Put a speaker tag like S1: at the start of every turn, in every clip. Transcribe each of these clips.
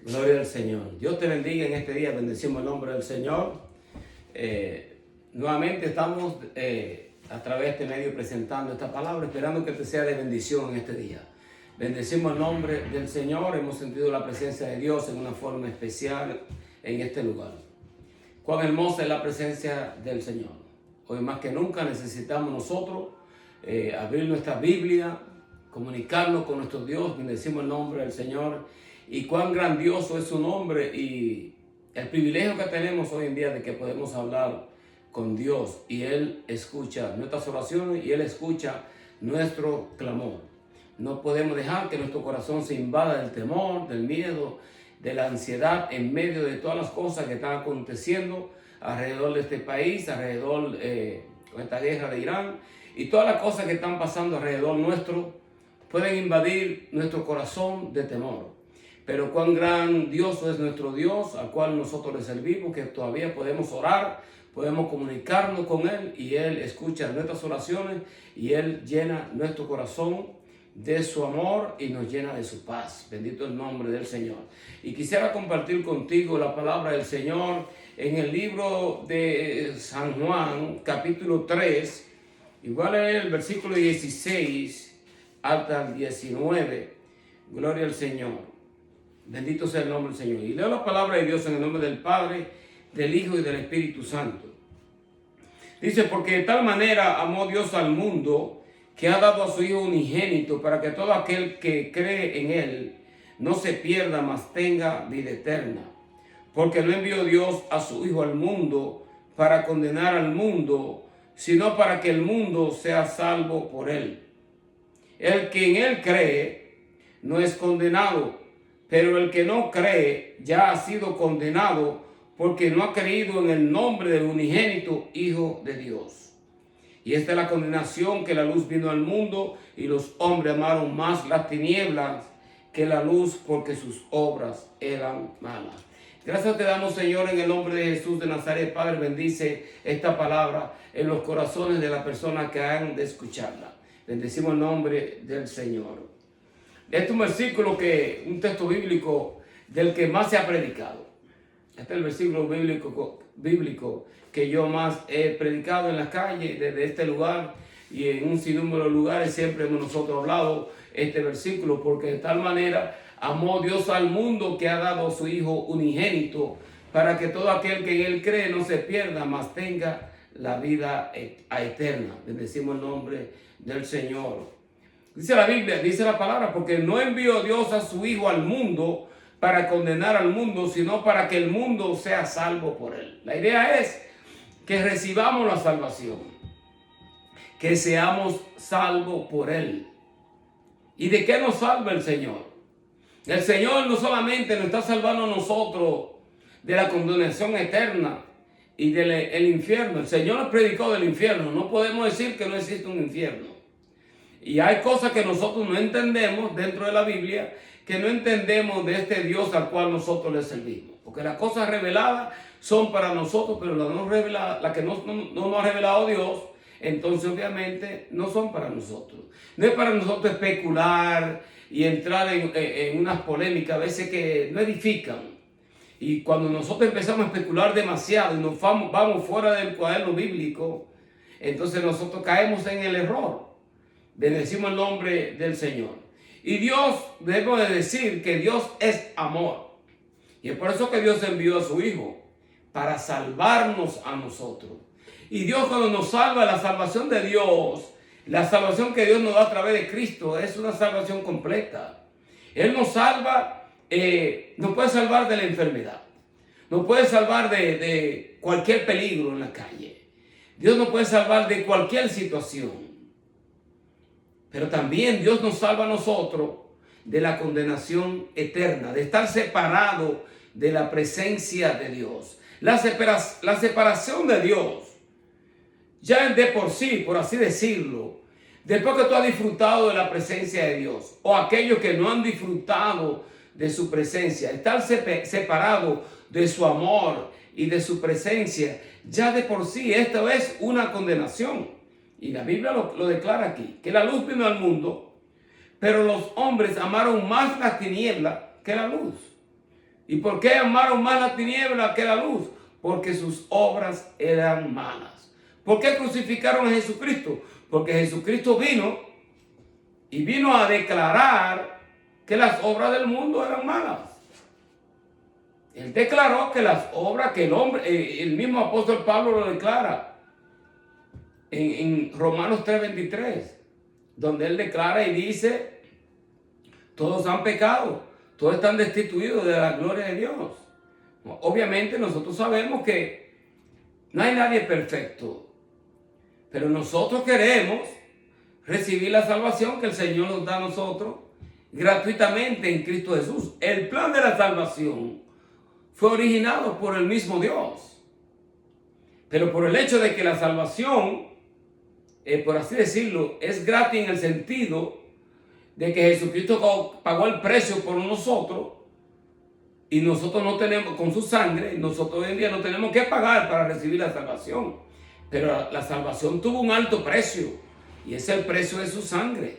S1: Gloria al Señor. Dios te bendiga en este día. Bendecimos el nombre del Señor. Nuevamente estamos a través de este medio presentando esta palabra, esperando que te sea de bendición en este día. Bendecimos el nombre del Señor. Hemos sentido la presencia de Dios en una forma especial en este lugar. Cuán hermosa es la presencia del Señor. Hoy más que nunca necesitamos nosotros abrir nuestra Biblia, comunicarnos con nuestro Dios. Bendecimos el nombre del Señor. Y cuán grandioso es su nombre y el privilegio que tenemos hoy en día de que podemos hablar con Dios y Él escucha nuestras oraciones y Él escucha nuestro clamor. No podemos dejar que nuestro corazón se invada del temor, del miedo, de la ansiedad en medio de todas las cosas que están aconteciendo alrededor de este país, alrededor con esta guerra de Irán y todas las cosas que están pasando alrededor nuestro pueden invadir nuestro corazón de temor. Pero cuán grandioso es nuestro Dios, al cual nosotros le servimos, que todavía podemos orar, podemos comunicarnos con Él y Él escucha nuestras oraciones y Él llena nuestro corazón de su amor y nos llena de su paz. Bendito el nombre del Señor. Y quisiera compartir contigo la palabra del Señor en el libro de San Juan, capítulo 3, igual en el versículo 16 hasta el 19. Gloria al Señor. Bendito sea el nombre del Señor. Y leo la palabra de Dios en el nombre del Padre, del Hijo y del Espíritu Santo. Dice, porque de tal manera amó Dios al mundo, que ha dado a su Hijo unigénito, para que todo aquel que cree en Él no se pierda, mas tenga vida eterna. Porque no envió Dios a su Hijo al mundo para condenar al mundo, sino para que el mundo sea salvo por Él. El que en Él cree no es condenado, pero el que no cree ya ha sido condenado porque no ha creído en el nombre del unigénito Hijo de Dios. Y esta es la condenación, que la luz vino al mundo y los hombres amaron más las tinieblas que la luz, porque sus obras eran malas. Gracias te damos, Señor, en el nombre de Jesús de Nazaret. Padre, bendice esta palabra en los corazones de las personas que han de escucharla. Bendecimos el nombre del Señor. Este es un versículo un texto bíblico del que más se ha predicado. Este es el versículo bíblico que yo más he predicado en las calles desde este lugar, y en un sinnúmero de lugares siempre hemos nosotros hablado este versículo, porque de tal manera amó Dios al mundo que ha dado a su Hijo unigénito, para que todo aquel que en Él cree no se pierda, mas tenga la vida eterna. Bendecimos el nombre del Señor. Dice la Biblia, dice la palabra, porque no envió Dios a su Hijo al mundo para condenar al mundo, sino para que el mundo sea salvo por Él. La idea es que recibamos la salvación, que seamos salvos por Él. ¿Y de qué nos salva el Señor? El Señor no solamente nos está salvando a nosotros de la condenación eterna y del infierno. El Señor nos predicó del infierno. No podemos decir que no existe un infierno. Y hay cosas que nosotros no entendemos dentro de la Biblia, que no entendemos de este Dios al cual nosotros le servimos. Porque las cosas reveladas son para nosotros, pero las que no nos ha revelado Dios, entonces obviamente no son para nosotros. No es para nosotros especular y entrar en unas polémicas a veces que no edifican. Y cuando nosotros empezamos a especular demasiado y nos vamos fuera del cuaderno bíblico, entonces nosotros caemos en el error. Bendecimos el nombre del Señor. Y Dios, debemos de decir que Dios es amor. Y es por eso que Dios envió a su Hijo, para salvarnos a nosotros. Y Dios, cuando nos salva, la salvación de Dios, la salvación que Dios nos da a través de Cristo, es una salvación completa. Él nos salva, nos puede salvar de la enfermedad, nos puede salvar de cualquier peligro en la calle. Dios nos puede salvar de cualquier situación. Pero también Dios nos salva a nosotros de la condenación eterna, de estar separado de la presencia de Dios. La separación de Dios, ya de por sí, por así decirlo, después que tú has disfrutado de la presencia de Dios, o aquellos que no han disfrutado de su presencia, estar separado de su amor y de su presencia, ya de por sí esto es una condenación. Y la Biblia lo declara aquí, que la luz vino al mundo, pero los hombres amaron más las tinieblas que la luz. ¿Y por qué amaron más la tiniebla que la luz? Porque sus obras eran malas. ¿Por qué crucificaron a Jesucristo? Porque Jesucristo vino a declarar que las obras del mundo eran malas. Él declaró que las obras que el mismo apóstol Pablo lo declara en Romanos 3:23, donde él declara y dice: todos han pecado, todos están destituidos de la gloria de Dios. Obviamente nosotros sabemos que no hay nadie perfecto, pero nosotros queremos recibir la salvación que el Señor nos da a nosotros gratuitamente en Cristo Jesús. El plan de la salvación fue originado por el mismo Dios, pero por el hecho de que la salvación, por así decirlo, es gratis en el sentido de que Jesucristo pagó el precio por nosotros, y nosotros no tenemos, con su sangre, nosotros hoy en día no tenemos que pagar para recibir la salvación. Pero la salvación tuvo un alto precio, y es el precio de su sangre.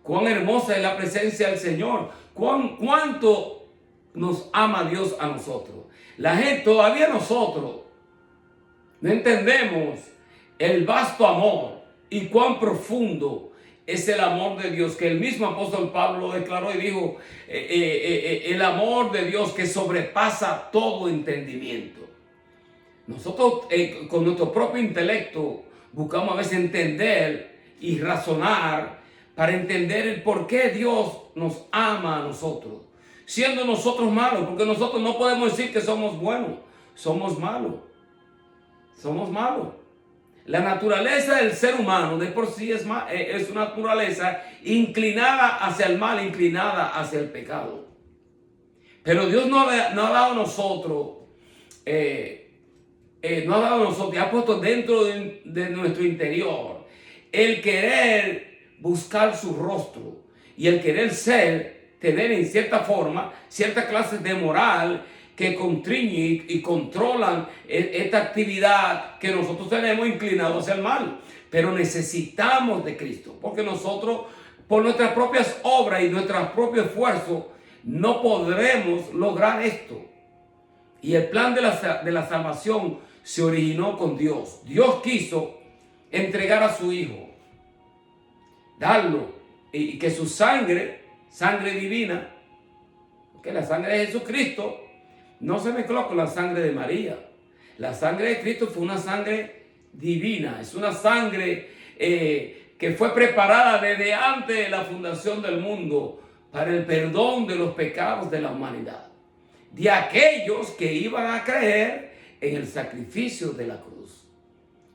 S1: Cuán hermosa es la presencia del Señor. Cuánto nos ama Dios a nosotros. La gente, todavía nosotros, no entendemos el vasto amor y cuán profundo es el amor de Dios, que el mismo apóstol Pablo declaró y dijo: el amor de Dios que sobrepasa todo entendimiento. Nosotros con nuestro propio intelecto buscamos a veces entender y razonar para entender el por qué Dios nos ama a nosotros, siendo nosotros malos, porque nosotros no podemos decir que somos buenos, somos malos. Somos malos. La naturaleza del ser humano de por sí es una naturaleza inclinada hacia el mal, inclinada hacia el pecado. Pero Dios no ha dado a nosotros, y ha puesto dentro de nuestro interior el querer buscar su rostro y el querer tener en cierta forma, cierta clase de moral que constriñe y controlan esta actividad que nosotros tenemos inclinado hacia el mal. Pero necesitamos de Cristo, porque nosotros, por nuestras propias obras y nuestros propios esfuerzos, no podremos lograr esto. Y el plan de la salvación se originó con Dios. Dios quiso entregar a su Hijo, darlo, y que su sangre divina, que la sangre de Jesucristo no se mezcló con la sangre de María. La sangre de Cristo fue una sangre divina, es una sangre que fue preparada desde antes de la fundación del mundo para el perdón de los pecados de la humanidad, de aquellos que iban a creer en el sacrificio de la cruz.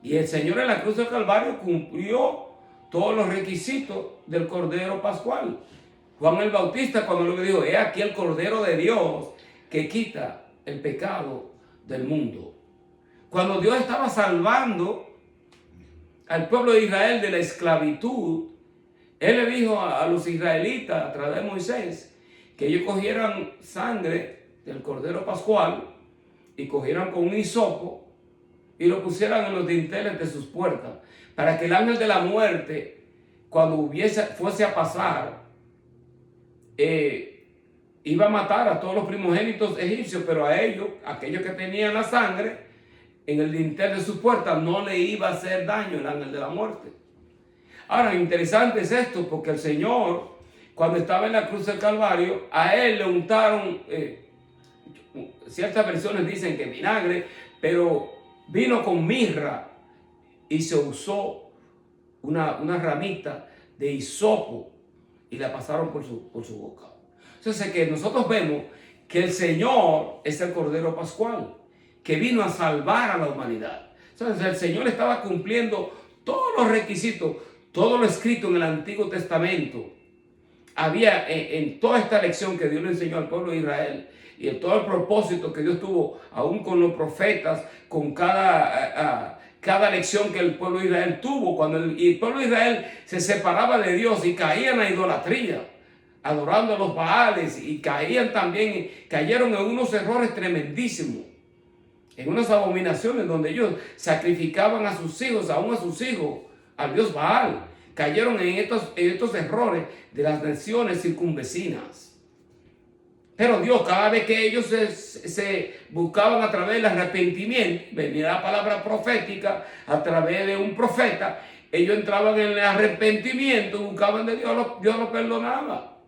S1: Y el Señor en la cruz del Calvario cumplió todos los requisitos del Cordero Pascual. Juan el Bautista, cuando lo dijo: he aquí el Cordero de Dios que quita el pecado del mundo. Cuando Dios estaba salvando al pueblo de Israel de la esclavitud, Él le dijo a los israelitas a través de Moisés que ellos cogieran sangre del Cordero Pascual y cogieran con un hisopo y lo pusieran en los dinteles de sus puertas, para que el ángel de la muerte, cuando fuese a pasar, iba a matar a todos los primogénitos egipcios, pero a ellos, aquellos que tenían la sangre en el dintel de sus puertas, no le iba a hacer daño el ángel de la muerte. Ahora, interesante es esto, porque el Señor, cuando estaba en la cruz del Calvario, a Él le untaron, ciertas versiones dicen que vinagre, pero vino con mirra y se usó una ramita de hisopo y la pasaron por su boca. Entonces, que nosotros vemos que el Señor es el Cordero Pascual, que vino a salvar a la humanidad. Entonces, el Señor estaba cumpliendo todos los requisitos, todo lo escrito en el Antiguo Testamento. Había en toda esta lección que Dios le enseñó al pueblo de Israel, y en todo el propósito que Dios tuvo, aún con los profetas, con cada lección que el pueblo de Israel tuvo, cuando el pueblo de Israel se separaba de Dios y caían en la idolatría, adorando a los Baales, y cayeron en unos errores tremendísimos, en unas abominaciones donde ellos sacrificaban a sus hijos, aún a sus hijos, al Dios Baal. Cayeron en estos errores de las naciones circunvecinas. Pero Dios, cada vez que ellos se buscaban a través del arrepentimiento, venía la palabra profética a través de un profeta, ellos entraban en el arrepentimiento, buscaban de Dios, Dios los perdonaba.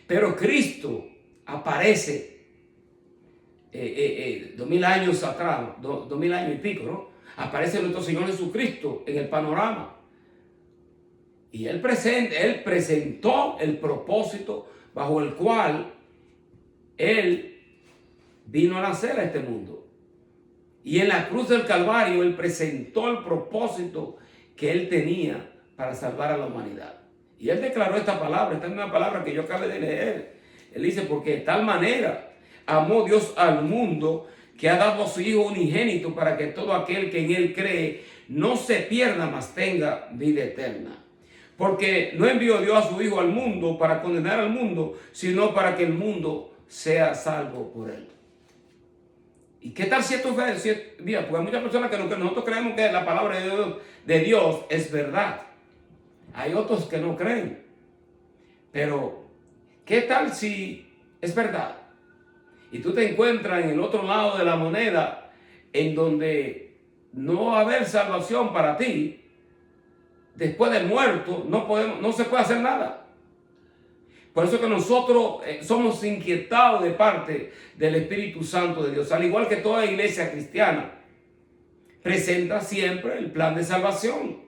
S1: Pero Cristo aparece 2000 años atrás, 2000 años y pico, ¿no? Aparece nuestro Señor Jesucristo en el panorama. Y Él presentó el propósito bajo el cual Él vino a nacer a este mundo. Y en la cruz del Calvario Él presentó el propósito que Él tenía para salvar a la humanidad. Y Él declaró esta palabra, esta es una palabra que yo acabé de leer. Él dice, porque de tal manera amó Dios al mundo que ha dado a su Hijo unigénito para que todo aquel que en Él cree no se pierda, mas tenga vida eterna. Porque no envió Dios a su Hijo al mundo para condenar al mundo, sino para que el mundo sea salvo por Él. ¿Y qué tal si esto es verdad? Porque hay muchas personas que nosotros creemos que la palabra de Dios es verdad. Hay otros que no creen. Pero, ¿qué tal si es verdad? Y tú te encuentras en el otro lado de la moneda, en donde no va a haber salvación para ti. Después del muerto no se puede hacer nada. Por eso que nosotros somos inquietados de parte del Espíritu Santo de Dios. Al igual que toda iglesia cristiana, presenta siempre el plan de salvación.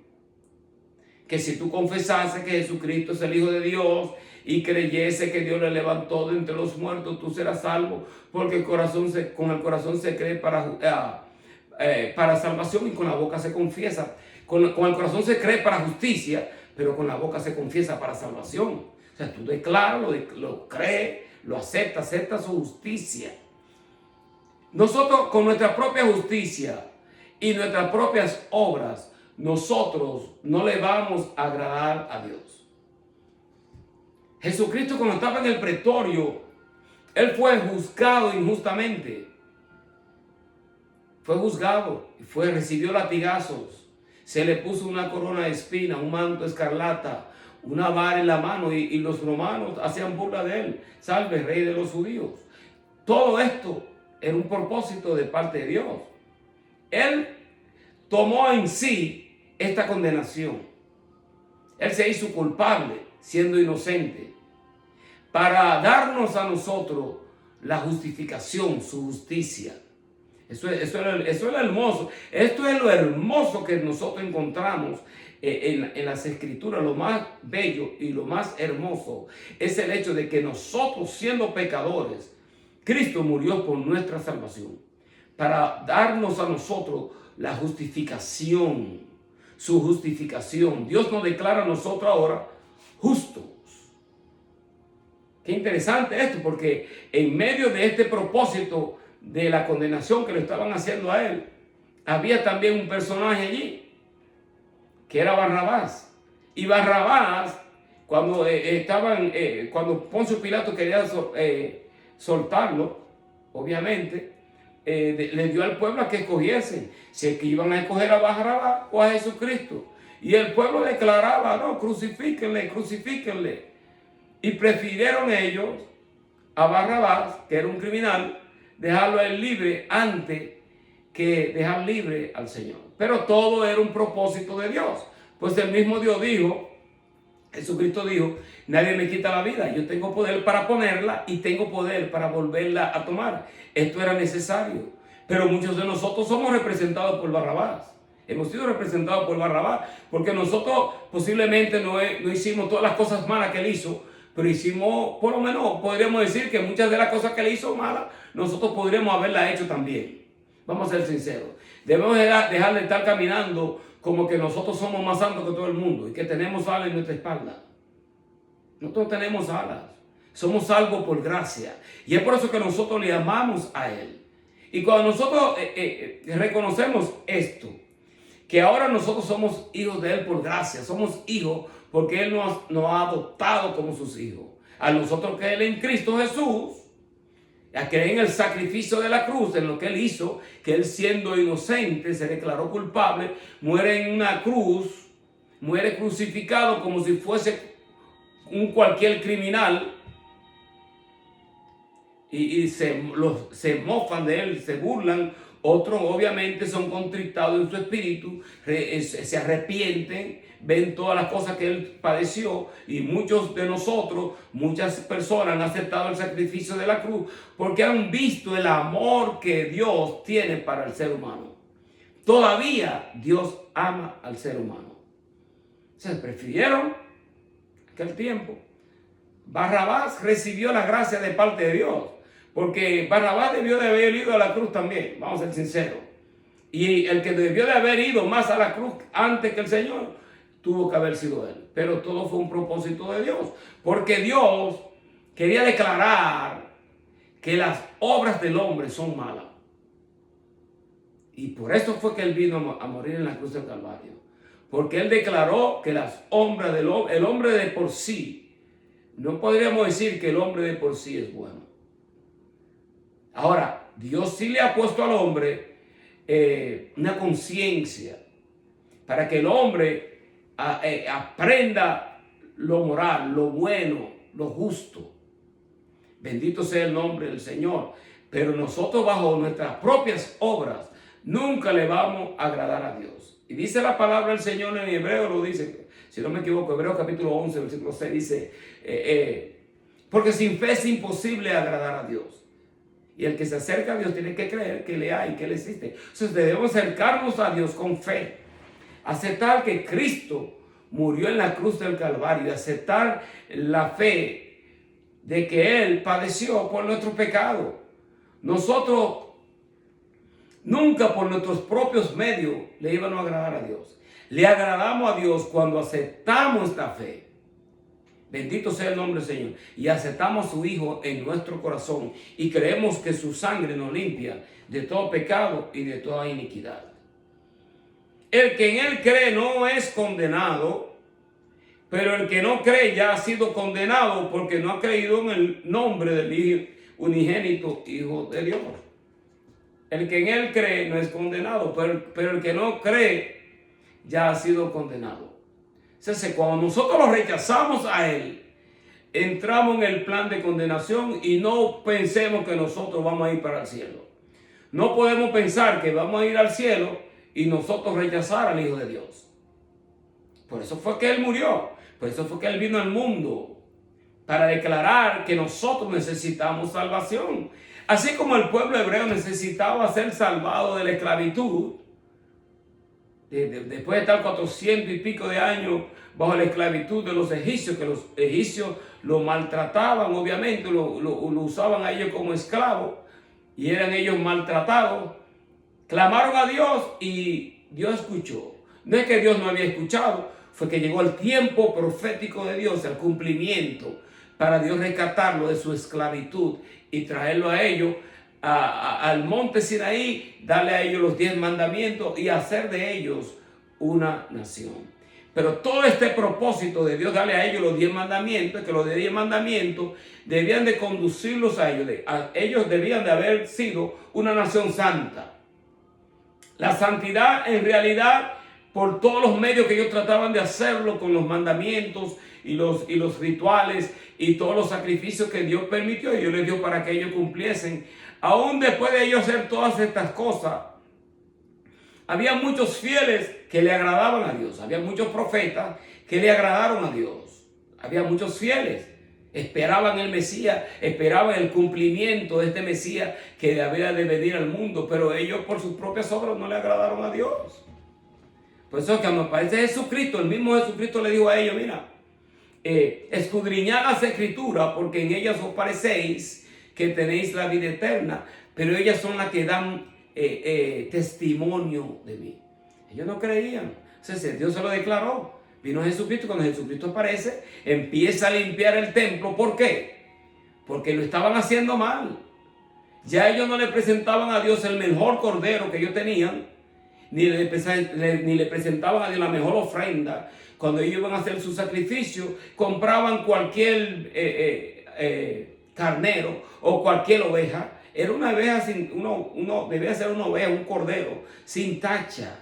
S1: Que si tú confesase que Jesucristo es el Hijo de Dios y creyese que Dios le levantó de entre los muertos, tú serás salvo, porque con el corazón se cree para salvación y con la boca se confiesa. Con el corazón se cree para justicia, pero con la boca se confiesa para salvación. O sea, tú declaras, lo crees, lo aceptas su justicia. Nosotros con nuestra propia justicia y nuestras propias obras, nosotros no le vamos a agradar a Dios. Jesucristo, cuando estaba en el pretorio, Él fue juzgado injustamente. Fue juzgado, recibió latigazos. Se le puso una corona de espina, un manto escarlata, una vara en la mano y los romanos hacían burla de él. Salve, rey de los judíos. Todo esto era un propósito de parte de Dios. Él tomó en sí esta condenación. Él se hizo culpable siendo inocente para darnos a nosotros la justificación, su justicia. Eso es lo hermoso. Esto es lo hermoso que nosotros encontramos en las Escrituras. Lo más bello y lo más hermoso es el hecho de que nosotros, siendo pecadores, Cristo murió por nuestra salvación, para darnos a nosotros la justificación, su justificación. Dios nos declara a nosotros ahora justos. Qué interesante esto, porque en medio de este propósito de la condenación que le estaban haciendo a él, había también un personaje allí, que era Barrabás. Y Barrabás, cuando Poncio Pilato quería soltarlo, obviamente, le dio al pueblo a que escogiesen, si es que iban a escoger a Barrabás o a Jesucristo. Y el pueblo declaraba, no, crucifíquenle, crucifíquenle. Y prefirieron ellos a Barrabás, que era un criminal, dejarlo a él libre antes que dejar libre al Señor. Pero todo era un propósito de Dios. Pues el mismo Dios dijo, Jesucristo dijo, nadie me quita la vida. Yo tengo poder para ponerla y tengo poder para volverla a tomar. Esto era necesario. Pero muchos de nosotros somos representados por Barrabás. Hemos sido representados por Barrabás. Porque nosotros posiblemente no hicimos todas las cosas malas que él hizo, pero hicimos, por lo menos podríamos decir que muchas de las cosas que él hizo malas, nosotros podríamos haberlas hecho también. Vamos a ser sinceros. Debemos dejar de estar caminando como que nosotros somos más santos que todo el mundo y que tenemos alas en nuestra espalda. Nosotros tenemos alas. Somos salvos por gracia. Y es por eso que nosotros le amamos a Él. Y cuando nosotros reconocemos esto, que ahora nosotros somos hijos de Él por gracia, somos hijos porque Él nos ha adoptado como sus hijos. A nosotros creer en Cristo Jesús, a creer en el sacrificio de la cruz, en lo que Él hizo, que Él siendo inocente se declaró culpable, muere en una cruz, muere crucificado como si fuese un cualquier criminal, y se mofan de él, se burlan. Otros obviamente son contristados en su espíritu, se arrepienten, ven todas las cosas que él padeció, y muchos de nosotros, muchas personas han aceptado el sacrificio de la cruz porque han visto el amor que Dios tiene para el ser humano. Todavía Dios ama al ser humano. Se prefirieron aquel tiempo. Barrabás recibió la gracia de parte de Dios, porque Barrabás debió de haber ido a la cruz también, vamos a ser sinceros. Y el que debió de haber ido más a la cruz antes que el Señor, tuvo que haber sido él. Pero todo fue un propósito de Dios, porque Dios quería declarar que las obras del hombre son malas. Y por eso fue que él vino a morir en la cruz del Calvario. Porque él declaró que las obras del hombre, el hombre de por sí, no podríamos decir que el hombre de por sí es bueno. Ahora, Dios sí le ha puesto al hombre una conciencia para que el hombre aprenda lo moral, lo bueno, lo justo. Bendito sea el nombre del Señor. Pero nosotros, bajo nuestras propias obras, nunca le vamos a agradar a Dios. Y dice la palabra del Señor en Hebreo, lo dice, si no me equivoco, Hebreo capítulo 11, versículo 6, dice, porque sin fe es imposible agradar a Dios. Y el que se acerca a Dios tiene que creer que le hay, que Él existe. Entonces debemos acercarnos a Dios con fe. Aceptar que Cristo murió en la cruz del Calvario. Aceptar la fe de que Él padeció por nuestros pecados. Nosotros nunca por nuestros propios medios le íbamos a agradar a Dios. Le agradamos a Dios cuando aceptamos esta fe. Bendito sea el nombre del Señor. Y aceptamos a su Hijo en nuestro corazón. Y creemos que su sangre nos limpia de todo pecado y de toda iniquidad. El que en Él cree no es condenado. Pero el que no cree ya ha sido condenado porque no ha creído en el nombre del Hijo unigénito, Hijo de Dios. El que en Él cree no es condenado. Pero el que no cree ya ha sido condenado. Entonces, cuando nosotros lo rechazamos a Él, entramos en el plan de condenación y no pensemos que nosotros vamos a ir para el cielo. No podemos pensar que vamos a ir al cielo y nosotros rechazar al Hijo de Dios. Por eso fue que Él murió. Por eso fue que Él vino al mundo para declarar que nosotros necesitamos salvación. Así como el pueblo hebreo necesitaba ser salvado de la esclavitud, después de estar 400 y pico de años bajo la esclavitud de los egipcios, que los egipcios lo maltrataban, obviamente, lo usaban a ellos como esclavos y eran ellos maltratados. Clamaron a Dios y Dios escuchó. No es que Dios no había escuchado, fue que llegó el tiempo profético de Dios, el cumplimiento, para Dios rescatarlo de su esclavitud y traerlo a ellos al monte Sinaí, darle a ellos los 10 mandamientos y hacer de ellos una nación. Pero todo este propósito de Dios darle a ellos los 10 mandamientos, que los 10 mandamientos debían de conducirlos a ellos. Ellos debían de haber sido una nación santa. La santidad en realidad, por todos los medios que ellos trataban de hacerlo, con los mandamientos y los rituales y todos los sacrificios que Dios permitió y Dios les dio para que ellos cumpliesen. Aún después de ellos hacer todas estas cosas, había muchos fieles que le agradaban a Dios. Había muchos profetas que le agradaron a Dios. Había muchos fieles. Esperaban el Mesías, esperaban el cumplimiento de este Mesías que había de venir al mundo. Pero ellos por sus propias obras no le agradaron a Dios. Por eso es que cuando aparece Jesucristo, el mismo Jesucristo le dijo a ellos, mira, escudriñad las escrituras porque en ellas os parecéis que tenéis la vida eterna, pero ellas son las que dan testimonio de mí. Ellos no creían. Entonces Dios se lo declaró. Vino Jesucristo, cuando Jesucristo aparece, empieza a limpiar el templo. ¿Por qué? Porque lo estaban haciendo mal. Ya ellos no le presentaban a Dios el mejor cordero que ellos tenían, ni le presentaban a Dios la mejor ofrenda. Cuando ellos iban a hacer su sacrificio, compraban cualquier carnero o cualquier oveja. Era una oveja debía ser una oveja, un cordero sin tacha,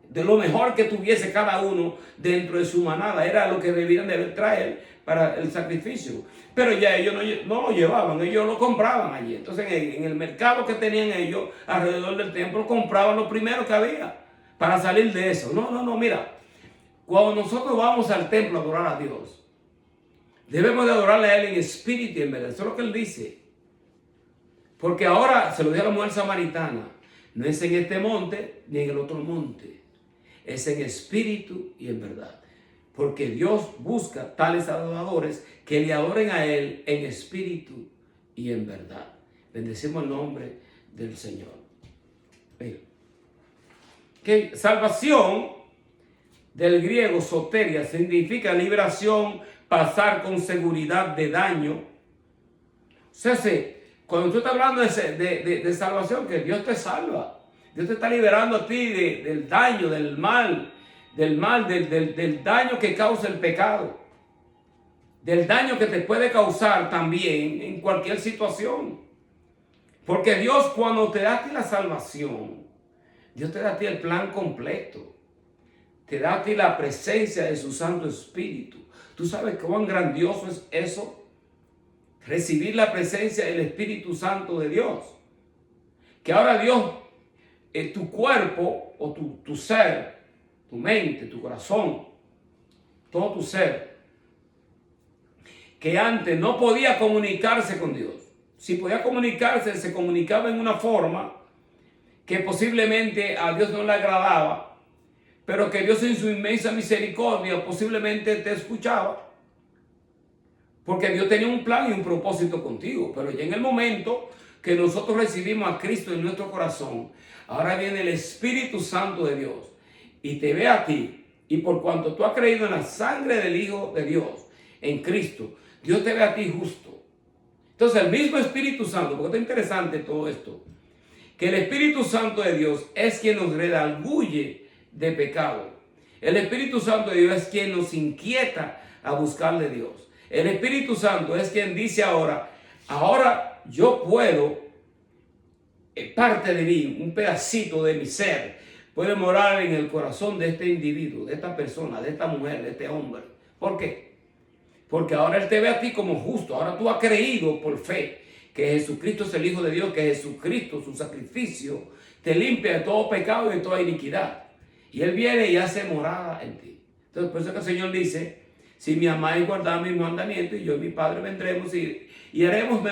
S1: de lo mejor que tuviese cada uno dentro de su manada. Era lo que debían de traer para el sacrificio. Pero ya ellos no lo llevaban, ellos lo compraban allí. Entonces en el mercado que tenían ellos alrededor del templo, compraban lo primero que había para salir de eso. No, mira, cuando nosotros vamos al templo a adorar a Dios, debemos de adorarle a Él en espíritu y en verdad. Eso es lo que Él dice. Porque ahora, se lo dijo a la mujer samaritana, no es en este monte ni en el otro monte. Es en espíritu y en verdad. Porque Dios busca tales adoradores que le adoren a Él en espíritu y en verdad. Bendecimos el nombre del Señor. Que salvación, del griego soteria, significa liberación, pasar con seguridad de daño. O sea, cuando tú estás hablando de salvación, que Dios te salva. Dios te está liberando a ti del daño, del daño que causa el pecado. Del daño que te puede causar también en cualquier situación. Porque Dios, cuando te da a ti la salvación, Dios te da a ti el plan completo. Te da a ti la presencia de su Santo Espíritu. ¿Tú sabes cuán grandioso es eso? Recibir la presencia del Espíritu Santo de Dios. Que ahora Dios, tu cuerpo o tu ser, tu mente, tu corazón, todo tu ser, que antes no podía comunicarse con Dios. Si podía comunicarse, se comunicaba en una forma que posiblemente a Dios no le agradaba, pero que Dios en su inmensa misericordia posiblemente te escuchaba, porque Dios tenía un plan y un propósito contigo. Pero ya en el momento que nosotros recibimos a Cristo en nuestro corazón, ahora viene el Espíritu Santo de Dios y te ve a ti, y por cuanto tú has creído en la sangre del Hijo de Dios, en Cristo, Dios te ve a ti justo. Entonces el mismo Espíritu Santo, porque es interesante todo esto, que el Espíritu Santo de Dios es quien nos redarguye de pecado. El Espíritu Santo de Dios es quien nos inquieta a buscarle a Dios. El Espíritu Santo es quien dice ahora yo puedo, parte de mí, un pedacito de mi ser, puede morar en el corazón de este individuo, de esta persona, de esta mujer, de este hombre. ¿Por qué? Porque ahora Él te ve a ti como justo. Ahora tú has creído por fe que Jesucristo es el Hijo de Dios, que Jesucristo, su sacrificio, te limpia de todo pecado y de toda iniquidad. Y Él viene y hace morada en ti. Entonces, por eso que el Señor dice, si me amáis, guardad mis mandamientos, y yo y mi Padre vendremos y haremos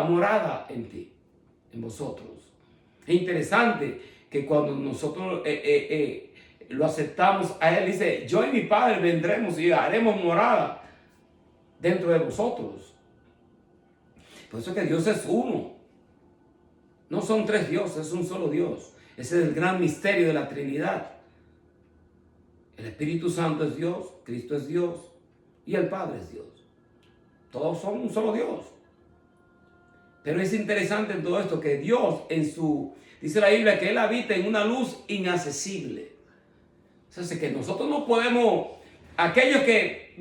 S1: morada en ti, en vosotros. Es interesante que cuando nosotros lo aceptamos a Él, dice, yo y mi Padre vendremos y haremos morada dentro de vosotros. Por eso que Dios es uno. No son tres dioses, es un solo Dios. Ese es el gran misterio de la Trinidad. El Espíritu Santo es Dios, Cristo es Dios y el Padre es Dios. Todos son un solo Dios. Pero es interesante en todo esto que Dios dice la Biblia que Él habita en una luz inaccesible. O sea, que nosotros no podemos, aquellos que,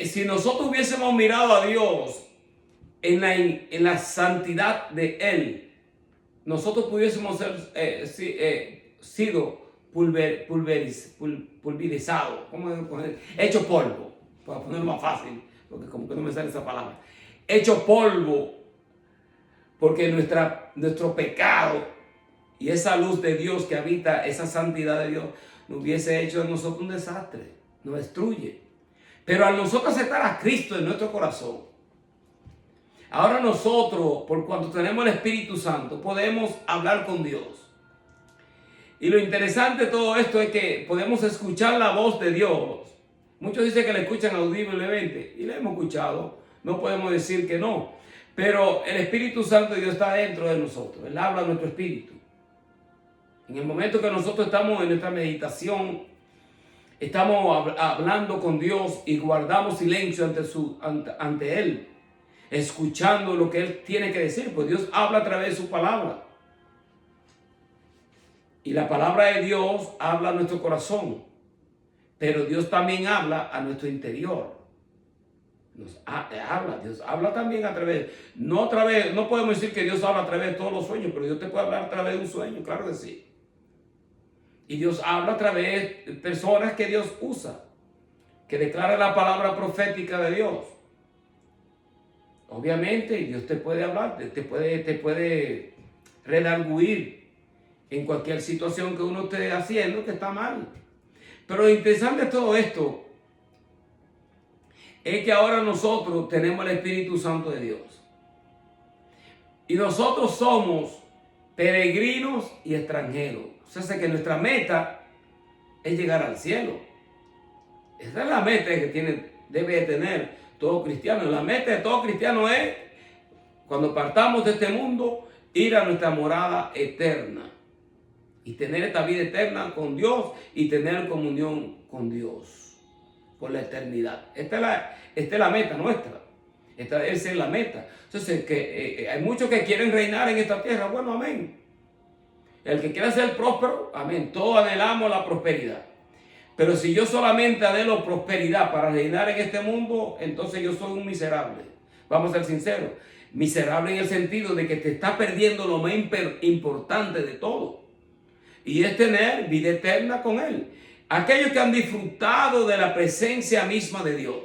S1: si nosotros hubiésemos mirado a Dios en la santidad de Él, nosotros pudiésemos ser sido pulverizado, hecho polvo, para ponerlo más fácil, porque como que no me sale esa palabra, hecho polvo, porque nuestro pecado y esa luz de Dios que habita, esa santidad de Dios, nos hubiese hecho de nosotros un desastre, nos destruye. Pero al nosotros aceptar a Cristo en nuestro corazón, ahora nosotros, por cuanto tenemos el Espíritu Santo, podemos hablar con Dios. Y lo interesante de todo esto es que podemos escuchar la voz de Dios. Muchos dicen que la escuchan audiblemente y la hemos escuchado. No podemos decir que no. Pero el Espíritu Santo de Dios está dentro de nosotros. Él habla a nuestro espíritu. En el momento que nosotros estamos en nuestra meditación, estamos hablando con Dios y guardamos silencio ante Él, escuchando lo que Él tiene que decir, pues Dios habla a través de su palabra. Y la palabra de Dios habla a nuestro corazón, pero Dios también habla a nuestro interior. Dios habla también a través, no podemos decir que Dios habla a través de todos los sueños, pero Dios te puede hablar a través de un sueño, claro que sí. Y Dios habla a través de personas que Dios usa. que declara la palabra profética de Dios. Obviamente Dios te puede hablar, te puede redarguir en cualquier situación que uno esté haciendo que está mal. Pero lo interesante de todo esto es que ahora nosotros tenemos el Espíritu Santo de Dios. Y nosotros somos peregrinos y extranjeros. O sea, que nuestra meta es llegar al cielo. Esa es la meta que debe tener todo cristiano. La meta de todo cristiano es, cuando partamos de este mundo, ir a nuestra morada eterna. Y tener esta vida eterna con Dios y tener comunión con Dios por la eternidad. Esta es la meta nuestra. Esta debe ser la meta. Entonces, hay muchos que quieren reinar en esta tierra. Bueno, amén. El que quiera ser próspero, amén. Todos anhelamos la prosperidad. Pero si yo solamente anhelo prosperidad para reinar en este mundo, entonces yo soy un miserable. Vamos a ser sinceros. Miserable en el sentido de que te está perdiendo lo más importante de todo. Y es tener vida eterna con Él. Aquellos que han disfrutado de la presencia misma de Dios.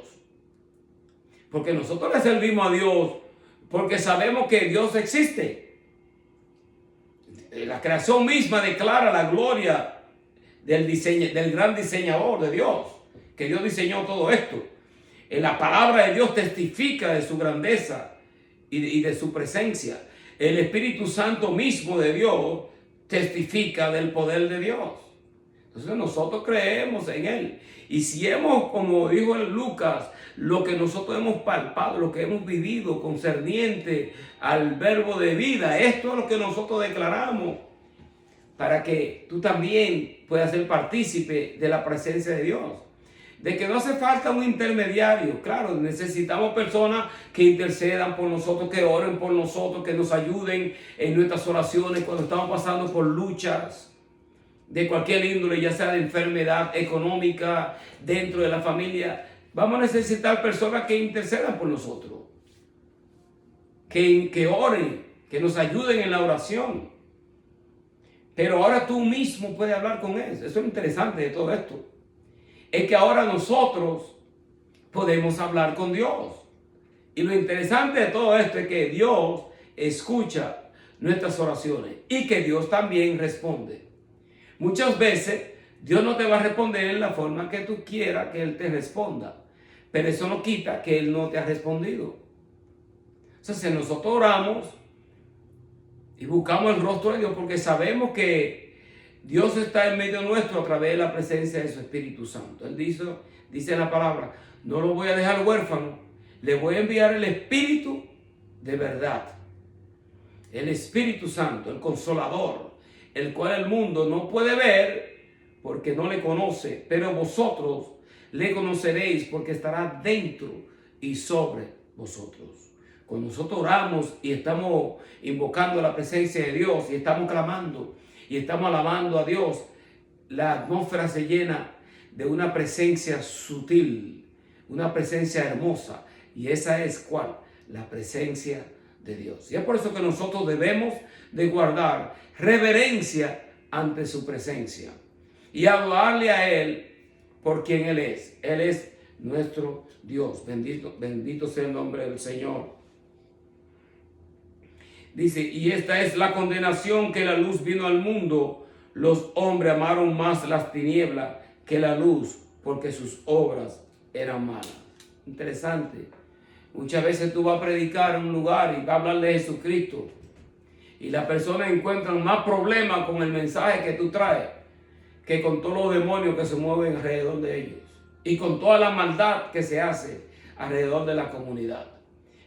S1: Porque nosotros le servimos a Dios porque sabemos que Dios existe. La creación misma declara la gloria del gran diseñador de Dios, que Dios diseñó todo esto. La palabra de Dios testifica de su grandeza y de su presencia. El Espíritu Santo mismo de Dios testifica del poder de Dios. Entonces nosotros creemos en Él. Y si hemos, como dijo Lucas, lo que nosotros hemos palpado, lo que hemos vivido concerniente al verbo de vida, esto es lo que nosotros declaramos, para que tú también puedas ser partícipe de la presencia de Dios. De que no hace falta un intermediario. Claro, necesitamos personas que intercedan por nosotros, que oren por nosotros, que nos ayuden en nuestras oraciones cuando estamos pasando por luchas de cualquier índole, ya sea de enfermedad económica, dentro de la familia. Vamos a necesitar personas que intercedan por nosotros, que oren, que nos ayuden en la oración. Pero ahora tú mismo puedes hablar con Él. Eso es lo interesante de todo esto. Es que ahora nosotros podemos hablar con Dios. Y lo interesante de todo esto es que Dios escucha nuestras oraciones y que Dios también responde. Muchas veces Dios no te va a responder en la forma que tú quieras que Él te responda. Pero eso no quita que Él no te ha respondido. Entonces, si nosotros oramos y buscamos el rostro de Dios porque sabemos que Dios está en medio nuestro a través de la presencia de su Espíritu Santo. Él dice en la palabra, no lo voy a dejar huérfano, le voy a enviar el Espíritu de verdad. El Espíritu Santo, el Consolador, el cual el mundo no puede ver porque no le conoce, pero vosotros le conoceréis porque estará dentro y sobre vosotros. Cuando nosotros oramos y estamos invocando la presencia de Dios y estamos clamando y estamos alabando a Dios, la atmósfera se llena de una presencia sutil, una presencia hermosa. Y esa es ¿cuál? La presencia de Dios. Y es por eso que nosotros debemos de guardar reverencia ante su presencia y adorarle a Él por quien Él es. Él es nuestro Dios. Bendito sea el nombre del Señor. Dice, y esta es la condenación, que la luz vino al mundo. Los hombres amaron más las tinieblas que la luz, porque sus obras eran malas. Interesante. Muchas veces tú vas a predicar en un lugar y vas a hablar de Jesucristo. Y las personas encuentran más problemas con el mensaje que tú traes que con todos los demonios que se mueven alrededor de ellos. Y con toda la maldad que se hace alrededor de la comunidad.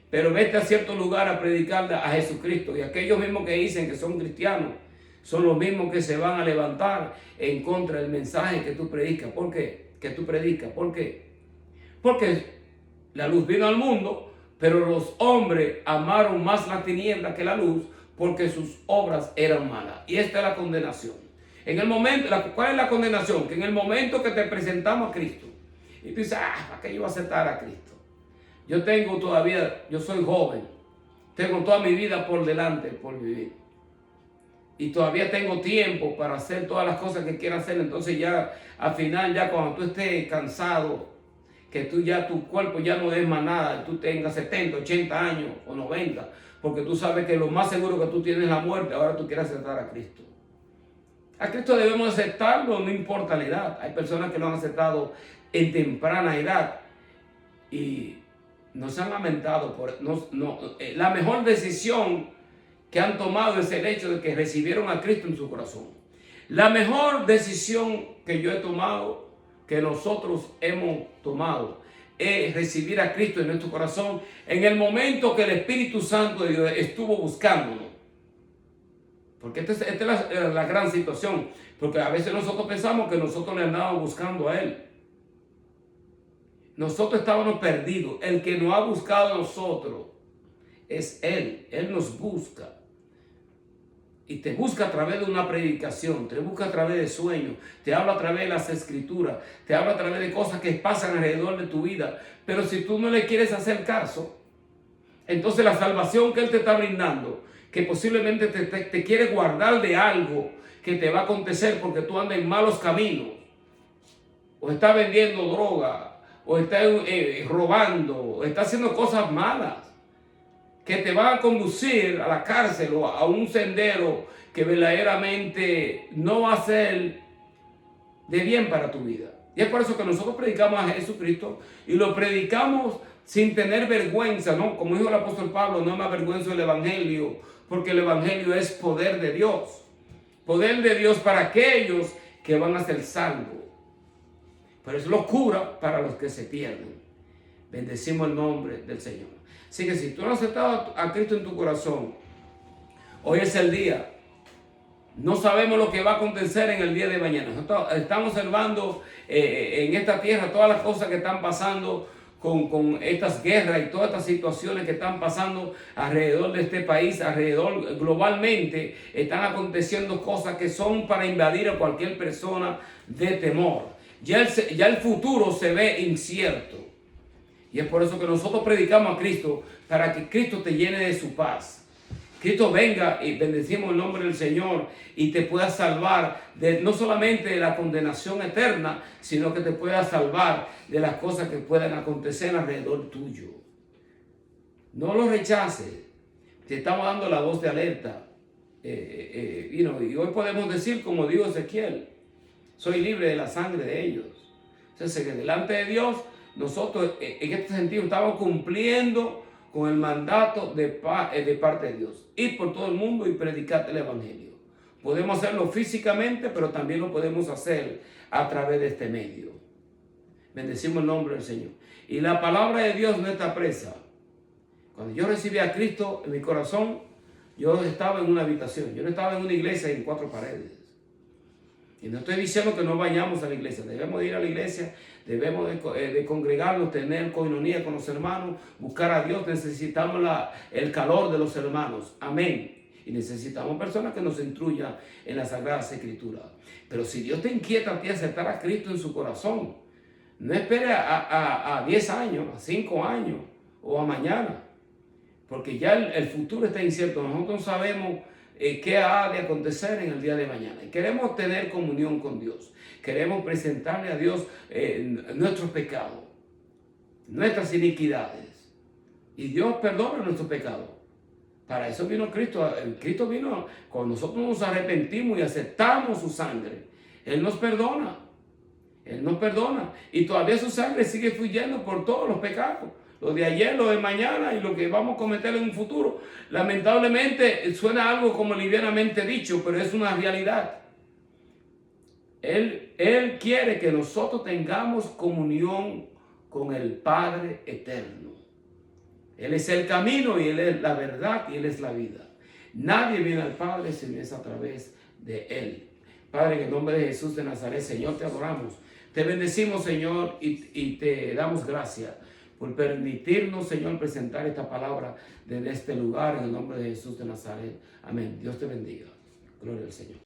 S1: Pero vete a cierto lugar a predicarle a Jesucristo. Y aquellos mismos que dicen que son cristianos son los mismos que se van a levantar en contra del mensaje que tú predicas. ¿Por qué? Que tú predicas. ¿Por qué? Porque la luz vino al mundo, pero los hombres amaron más la tiniebla que la luz porque sus obras eran malas. Y esta es la condenación. En el momento, ¿cuál es la condenación? Que en el momento que te presentamos a Cristo y tú dices, ¿para qué yo voy a aceptar a Cristo? Yo soy joven, tengo toda mi vida por delante, por vivir. Y todavía tengo tiempo para hacer todas las cosas que quiero hacer. Entonces ya, al final, ya cuando tú estés cansado que tú ya, tu cuerpo ya no es más nada, tú tengas 70, 80 años o 90, porque tú sabes que lo más seguro que tú tienes es la muerte, ahora tú quieres aceptar a Cristo. A Cristo debemos aceptarlo, no importa la edad. Hay personas que lo han aceptado en temprana edad y no se han lamentado por la mejor decisión que han tomado es el hecho de que recibieron a Cristo en su corazón. La mejor decisión que yo he tomado, que nosotros hemos tomado, es recibir a Cristo en nuestro corazón en el momento que el Espíritu Santo de Dios estuvo buscándonos. Porque esta es la gran situación. Porque a veces nosotros pensamos que nosotros le andábamos buscando a Él. Nosotros estábamos perdidos. El que nos ha buscado a nosotros es Él. Él nos busca. Y te busca a través de una predicación, te busca a través de sueños, te habla a través de las escrituras, te habla a través de cosas que pasan alrededor de tu vida. Pero si tú no le quieres hacer caso, entonces la salvación que Él te está brindando, que posiblemente te quiere guardar de algo que te va a acontecer porque tú andas en malos caminos, o estás vendiendo droga, o estás robando, o estás haciendo cosas malas, que te van a conducir a la cárcel o a un sendero que verdaderamente no va a ser de bien para tu vida. Y es por eso que nosotros predicamos a Jesucristo y lo predicamos sin tener vergüenza, ¿no? Como dijo el apóstol Pablo, no me avergüenzo del Evangelio, porque el Evangelio es poder de Dios. Poder de Dios para aquellos que van a ser salvos. Pero es locura para los que se pierden. Bendecimos el nombre del Señor. Así que si tú no has aceptado a Cristo en tu corazón, hoy es el día. No sabemos lo que va a acontecer en el día de mañana. Nosotros estamos observando en esta tierra todas las cosas que están pasando con estas guerras y todas estas situaciones que están pasando alrededor de este país, alrededor globalmente. Están aconteciendo cosas que son para invadir a cualquier persona de temor. Ya el futuro se ve incierto. Y es por eso que nosotros predicamos a Cristo, para que Cristo te llene de su paz. Cristo venga y bendecimos el nombre del Señor y te pueda salvar no solamente de la condenación eterna, sino que te pueda salvar de las cosas que puedan acontecer alrededor tuyo. No lo rechaces. Te estamos dando la voz de alerta. Y hoy podemos decir, como dijo Ezequiel, soy libre de la sangre de ellos. Entonces, que delante de Dios, nosotros en este sentido estamos cumpliendo con el mandato de parte de Dios. Ir por todo el mundo y predicar el Evangelio. Podemos hacerlo físicamente, pero también lo podemos hacer a través de este medio. Bendecimos el nombre del Señor. Y la palabra de Dios no está presa. Cuando yo recibí a Cristo en mi corazón, yo estaba en una habitación. Yo no estaba en una iglesia en 4 paredes. Y no estoy diciendo que no vayamos a la iglesia. Debemos de ir a la iglesia, debemos de congregarnos, tener coinonía con los hermanos, buscar a Dios. Necesitamos el calor de los hermanos. Amén. Y necesitamos personas que nos instruyan en las Sagradas Escrituras. Pero si Dios te inquieta a ti a aceptar a Cristo en su corazón, no espere a 10 años, a 5 años o a mañana. Porque ya el futuro está incierto. Nosotros sabemos qué ha de acontecer en el día de mañana. Y queremos tener comunión con Dios. Queremos presentarle a Dios nuestros pecados, nuestras iniquidades. Y Dios perdona nuestros pecados. Para eso vino Cristo. Cristo vino cuando nosotros nos arrepentimos y aceptamos su sangre. Él nos perdona. Él nos perdona. Y todavía su sangre sigue fluyendo por todos los pecados. Lo de ayer, lo de mañana y lo que vamos a cometer en un futuro. Lamentablemente suena algo como livianamente dicho, pero es una realidad. Él quiere que nosotros tengamos comunión con el Padre eterno. Él es el camino y Él es la verdad y Él es la vida. Nadie viene al Padre si no es a través de Él. Padre, en el nombre de Jesús de Nazaret, Señor, te adoramos. Te bendecimos, Señor, y te damos gracias por permitirnos, Señor, presentar esta palabra desde este lugar, en el nombre de Jesús de Nazaret. Amén. Dios te bendiga. Gloria al Señor.